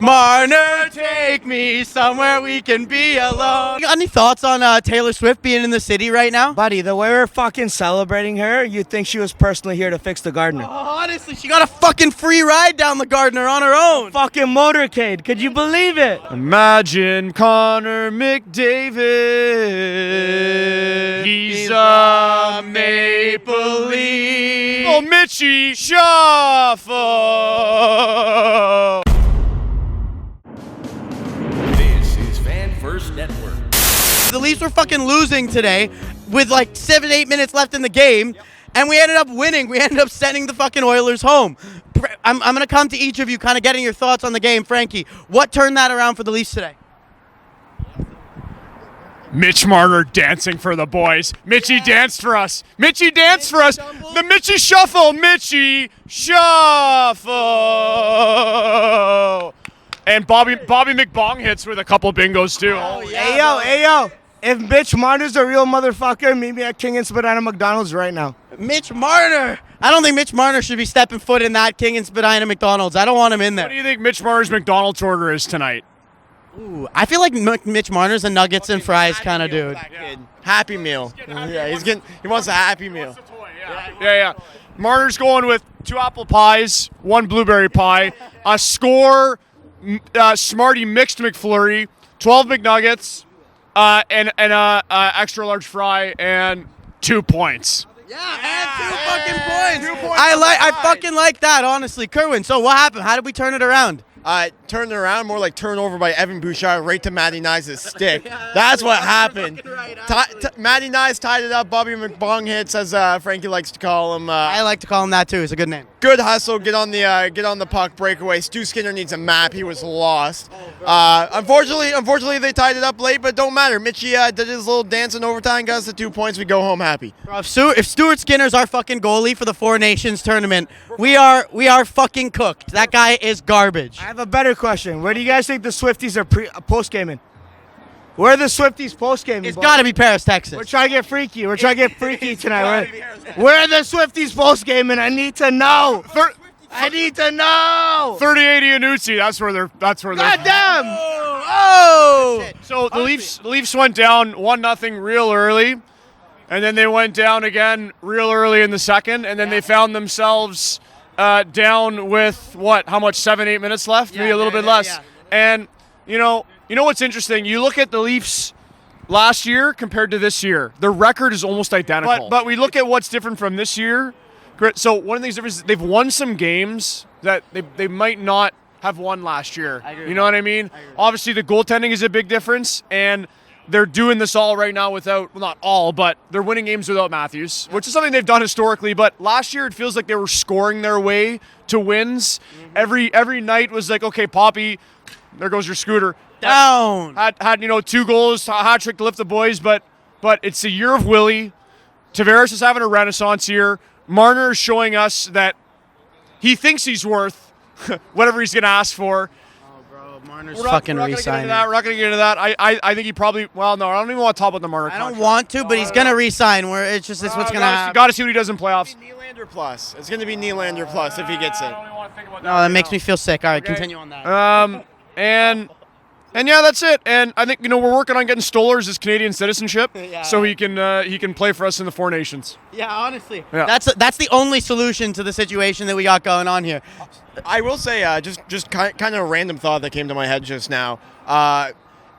Marner, take me somewhere we can be alone. You got any thoughts on Taylor Swift being in the city right now? Buddy, the way we're fucking celebrating her, you'd think she was personally here to fix the Gardiner. Oh, honestly, she got a fucking free ride down the Gardiner on her own. Fucking motorcade. Could you believe it? Imagine Connor McDavid. He's a Maple Leaf. Oh, Mitchie Shuffle. Network. The Leafs were fucking losing today with like 7-8 minutes left in the game, and we ended up winning. We ended up sending the fucking Oilers home. I'm going to come to each of you kind of getting your thoughts on the game. Frankie, what turned that around for the Leafs today? Mitch Marner dancing for the boys. Mitchie danced for us. Mitchie danced for us. The Mitchie Shuffle. Mitchie Shuffle. And Bobby McBong hits with a couple bingos too. Oh, yeah, hey yo. If Mitch Marner's a real motherfucker, meet me at King and Spadina McDonald's right now. Mitch Marner. I don't think Mitch Marner should be stepping foot in that King and Spadina McDonald's. I don't want him in there. What do you think Mitch Marner's McDonald's order is tonight? Ooh, I feel like Mitch Marner's a nuggets and fries kind of dude. Happy meal. He wants a happy meal. Yeah. Marner's going with 2 apple pies, 1 blueberry pie, a score Smarty mixed McFlurry, 12 McNuggets, and extra large fry, and 2 points. Yeah, and 2 fucking points. 2 points. I fucking like that, honestly. Kerwin, so what happened? How did we turn it around? Turned it around, more like turnover by Evan Bouchard right to Matty Nyes' stick. That's what happened. Matty Nyes tied it up. Bobby McBong hits, as Frankie likes to call him. I like to call him that too. It's a good name. Good hustle. Get on the puck breakaway. Stu Skinner needs a map. He was lost. Unfortunately, they tied it up late, but don't matter. Mitchie did his little dance in overtime, got us the 2 points. We go home happy. Bro, if Stuart Skinner's our fucking goalie for the Four Nations tournament, we are fucking cooked. That guy is garbage. I have a better question. Where do you guys think the Swifties are post-gaming? Where are the Swifties post-gaming? It's got to be Paris, Texas. We're trying to get freaky. Tonight. Where are the Swifties post-gaming? I need to know. 30-80 Anucci. That's where they're. God damn! Oh! So the Leafs went down 1-0 real early, and then they went down again real early in the second, and then they found themselves down with how much? 7-8 minutes left, maybe a little bit less. Yeah. And you know what's interesting? You look at the Leafs last year compared to this year. Their record is almost identical. But we look at what's different from this year. So one of the things different is they've won some games that they might not have won last year. You know what I mean? Obviously, the goaltending is a big difference, and they're doing this all right now without, well, not all, but they're winning games without Matthews, which is something they've done historically. But last year, it feels like they were scoring their way to wins. Mm-hmm. Every night was like, okay, Papi, there goes your scooter. Down. Had 2 goals, a hat trick to lift the boys, but it's the year of Willie. Tavares is having a renaissance here. Marner is showing us that he thinks he's worth whatever he's going to ask for. Marner's fucking re-signing. We're not going to get into that. I think he probably. Well, no, I don't even want to talk about the Marner contract. I don't want to, but he's going to re-sign. Where it's what's going to happen. Got to see what he does in playoffs. Nylander plus. It's going to be Nylander plus if he gets it. No, that makes me feel sick. All right, continue on that. And yeah, that's it. And I think we're working on getting Stolarz his Canadian citizenship, so he can play for us in the Four Nations. Yeah, honestly, yeah. That's the only solution to the situation that we got going on here. I will say, just kind of a random thought that came to my head just now.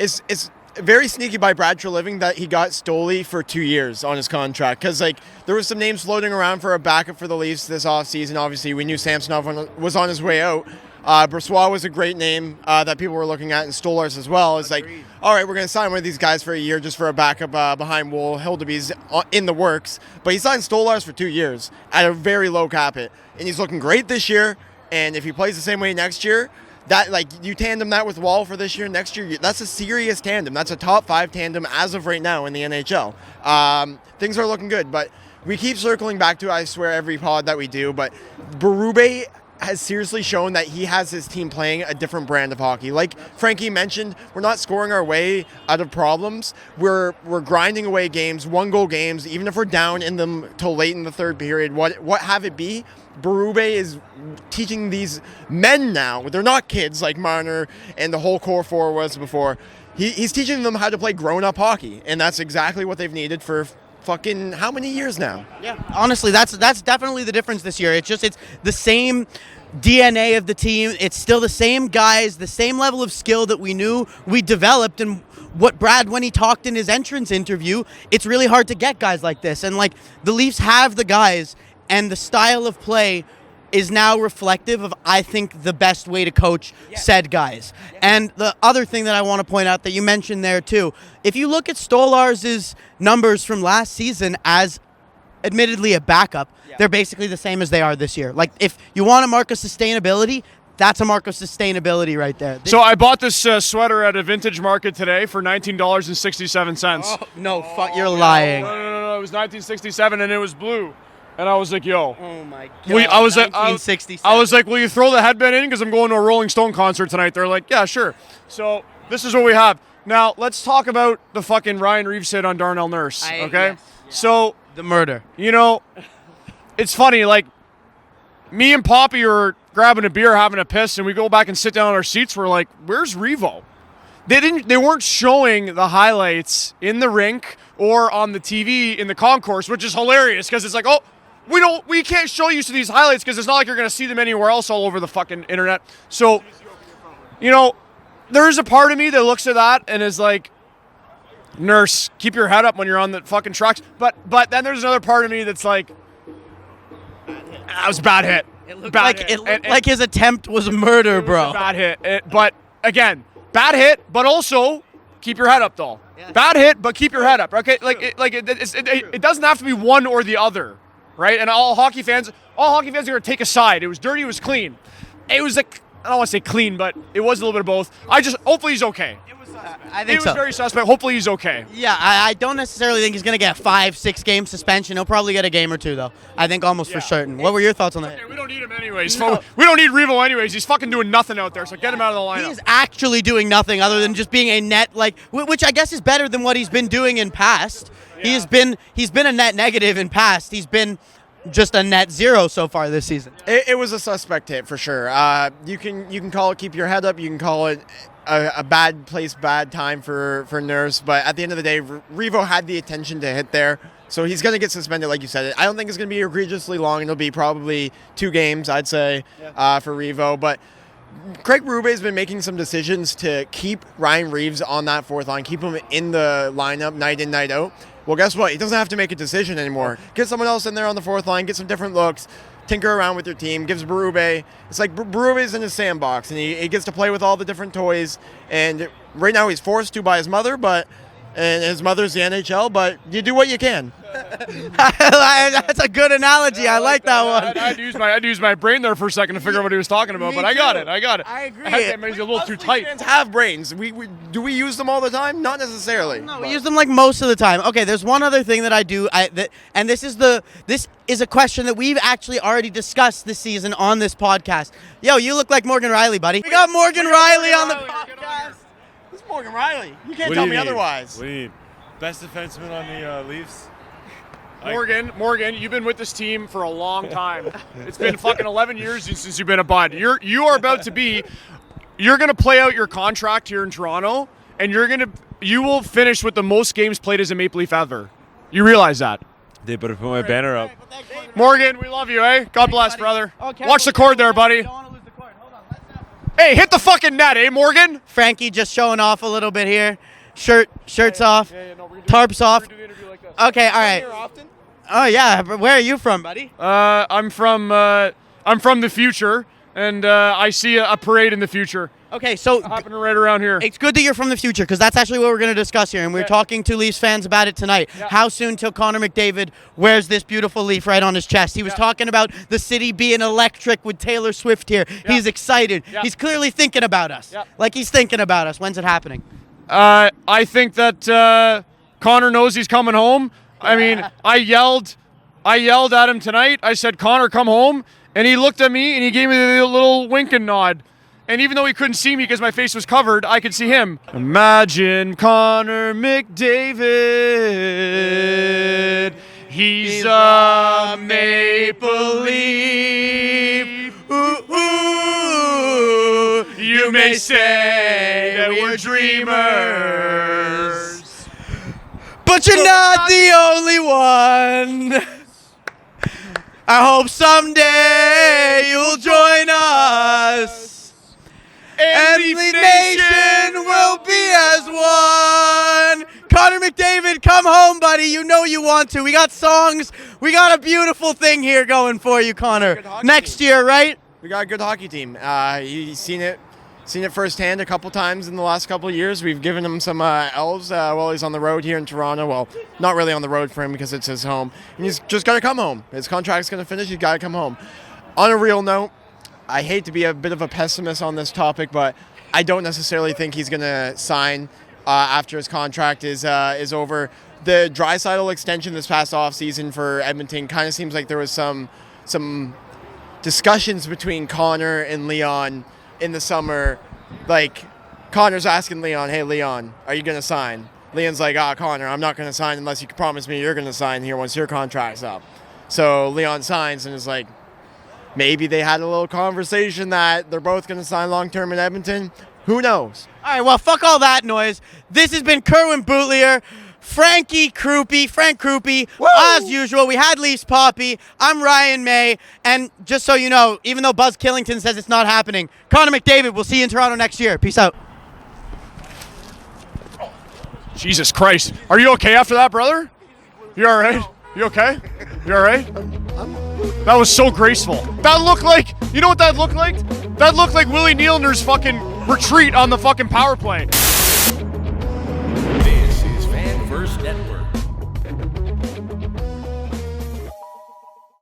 It's very sneaky by Brad Treliving that he got Stoli for 2 years on his contract, because there was some names floating around for a backup for the Leafs this offseason. Obviously, we knew Samsonov was on his way out. Brossoit was a great name that people were looking at, and Stolarz as well. It's like, all right, we're going to sign one of these guys for a year just for a backup behind Wool. Hildeby's in the works. But he signed Stolarz for 2 years at a very low cap hit. And he's looking great this year. And if he plays the same way next year, you tandem that with Wall for this year, next year, that's a serious tandem. That's a top 5 tandem as of right now in the NHL. Things are looking good. But we keep circling back to, I swear, every pod that we do. But Berube has seriously shown that he has his team playing a different brand of hockey. Like Frankie mentioned, we're not scoring our way out of problems. We're grinding away games, 1-goal games, even if we're down in them till late in the third period. What have it be? Berube is teaching these men now. They're not kids like Marner and the whole core four was before. He's teaching them how to play grown-up hockey, and that's exactly what they've needed for fucking how many years now? Yeah, honestly, that's definitely the difference this year. It's the same DNA of the team. It's still the same guys, the same level of skill that we knew we developed. And what Brad, when he talked in his entrance interview, it's really hard to get guys like this. And like the Leafs have the guys, and the style of play is now reflective of, I think, the best way to coach said guys. And the other thing that I want to point out that you mentioned there too, if you look at Stolars's numbers from last season as admittedly a backup, they're basically the same as they are this year. Like if you want to mark of sustainability, that's a mark of sustainability right there. So I bought this sweater at a vintage market today for $19.67. Oh, no, fuck, you're lying. No, it was $19.67 and it was blue. And I was like, yo. Oh my God. I was like, will you throw the headband in? Because I'm going to a Rolling Stone concert tonight. They're like, yeah, sure. So this is what we have. Now, let's talk about the fucking Ryan Reeves hit on Darnell Nurse, okay? Yes. So. The murder. You know, it's funny, like, me and Papi are grabbing a beer, having a piss, and we go back and sit down on our seats. We're like, where's Revo? They weren't showing the highlights in the rink or on the TV in the concourse, which is hilarious because it's like, oh, we can't show you these highlights because it's not like you're going to see them anywhere else all over the fucking internet. So, you know, there's a part of me that looks at that and is like, Nurse, keep your head up when you're on the fucking trucks. But then there's another part of me that's like, that was a bad hit. It looked like his attempt was a murder, bro. It was a bad hit. But again, bad hit, but also keep your head up, though. Yeah. Bad hit, but keep your head up. Okay, it doesn't have to be one or the other, right? And all hockey fans are gonna take a side. It was dirty. It was clean. It was like, I don't want to say clean, but it was a little bit of both. Hopefully he's okay. I think it was very suspect. Hopefully he's okay. Yeah, I don't necessarily think he's going to get a 5-6 game suspension. He'll probably get a game or two, though. I think almost for certain. What were your thoughts on that? Okay, we don't need him anyways. No. We don't need Revo anyways. He's fucking doing nothing out there, so get him out of the lineup. He is actually doing nothing other than just being a net, which I guess is better than what he's been doing in past. Yeah. He's been a net negative in past. He's been just a net zero so far this season. It was a suspect hit for sure. You can call it keep your head up. You can call it a bad place, bad time for Nurse. But at the end of the day, Revo had the intention to hit there. So he's going to get suspended, like you said. I don't think it's going to be egregiously long. It'll be probably 2 games, I'd say, for Revo. But Craig Berube has been making some decisions to keep Ryan Reeves on that fourth line, keep him in the lineup night in, night out. Well, guess what? He doesn't have to make a decision anymore. Get someone else in there on the fourth line, get some different looks, tinker around with your team, gives Berube. It's like Berube's in his sandbox, and he gets to play with all the different toys. And right now he's forced to by his mother, and his mother's the NHL, but you do what you can. That's a good analogy. I like that one. I had to use my brain there for a second to figure out what he was talking about, but I got it. I agree. Maybe a little too tight. Fans have brains. Do we use them all the time? Not necessarily. No, we use them like most of the time. Okay, there's one other thing that I do, and this is a question that we've actually already discussed this season on this podcast. Yo, you look like Morgan Riley, buddy. We got Morgan Riley on the podcast. It's Morgan Riley. You can't tell me otherwise. What do you need? Best defenseman on the Leafs? Morgan, you've been with this team for a long time. It's been fucking 11 years since you've been a bud. You're gonna play out your contract here in Toronto, and you will finish with the most games played as a Maple Leaf ever. You realize that? They better put my banner up. Morgan, we love you, eh? God bless, brother. Watch the cord there, buddy. Hey, hit the fucking net, eh, Morgan? Frankie just showing off a little bit here. Shirts off. Tarps off. Okay, all right. Oh yeah, where are you from, buddy? I'm from the future, and I see a parade in the future. Okay, so happening right around here. It's good that you're from the future because that's actually what we're going to discuss here, and we're talking to Leafs fans about it tonight. Yeah. How soon till Connor McDavid wears this beautiful Leaf right on his chest? He was talking about the city being electric with Taylor Swift here. Yeah. He's excited. Yeah. He's clearly thinking about us. Yeah. Like he's thinking about us. When's it happening? I think that Connor knows he's coming home. I mean, I yelled at him tonight. I said, Connor, come home. And he looked at me and he gave me the little wink and nod. And even though he couldn't see me because my face was covered, I could see him. Imagine Connor McDavid. He's a Maple Leaf. Ooh, ooh. You may say that we're dreamers, But you're not the only one. I hope someday you'll join us. And the nation will be as one. Connor McDavid, come home, buddy. You know you want to. We got songs. We got a beautiful thing here going for you, Connor. Next year, right? We got a good hockey team. He's seen it firsthand a couple times in the last couple of years. We've given him some elves while he's on the road here in Toronto. Well, not really on the road for him because it's his home. And he's just got to come home. His contract's going to finish. He's got to come home. On a real note, I hate to be a bit of a pessimist on this topic, but I don't necessarily think he's going to sign after his contract is over. The Draisaitl extension this past offseason for Edmonton kind of seems like there was some discussions between Connor and Leon in the summer. Like, Connor's asking Leon, hey, Leon, are you going to sign? Leon's like, Connor, I'm not going to sign unless you can promise me you're going to sign here once your contract's up. So Leon signs and is like, maybe they had a little conversation that they're both going to sign long-term in Edmonton. Who knows? All right, well, fuck all that noise. This has been Curwin Boutilier, Frank Crupi. As usual, we had Leafs Papi. I'm Ryan May. And just so you know, even though Buzz Killington says it's not happening, Connor McDavid, we'll see you in Toronto next year. Peace out. Jesus Christ. Are you okay after that, brother? You all right? You okay? You all right? That was so graceful. That looked like, you know what that looked like? That looked like Willie Nealner's fucking retreat on the fucking power play.